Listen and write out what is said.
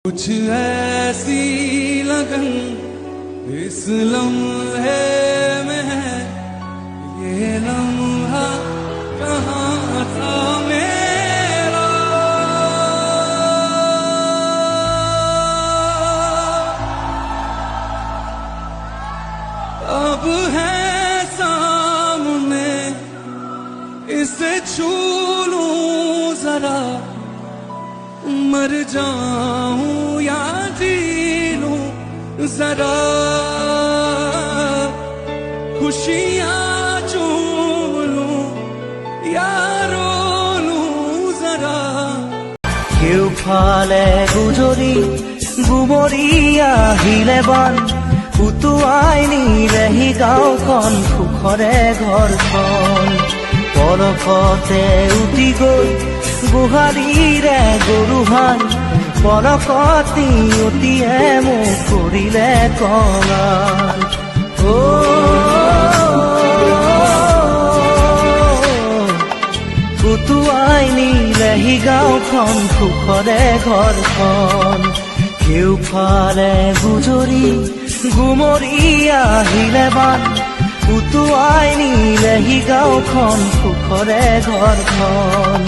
कुछ ऐसी लगन इस लम्हे में है, ये लम्हा कहाँ था मेरा। अब है सामने, इसे छू लूं जरा, मर जाऊं या जी लूं जरा, खुशियां चूम लूं या रो लूं जरा। কেউ ফালে গুজরি গুমৰি আহিলে বান, উটুৱাই নিলেহি গাঁওখন সুখৰে ঘৰখন। পলকতে উটি গৈ গোহালিৰে গৰুহাল, পলকতি অতিয়ে মোক কৰিলে কঙাল। উটুৱাই নিলেহি গাঁওখন সুখৰে ঘৰখন। কেউফালে গুজৰি গুমৰি আহিলে বান, উটুৱাই নিলেহি গাঁওখন সুখৰে ঘৰখন।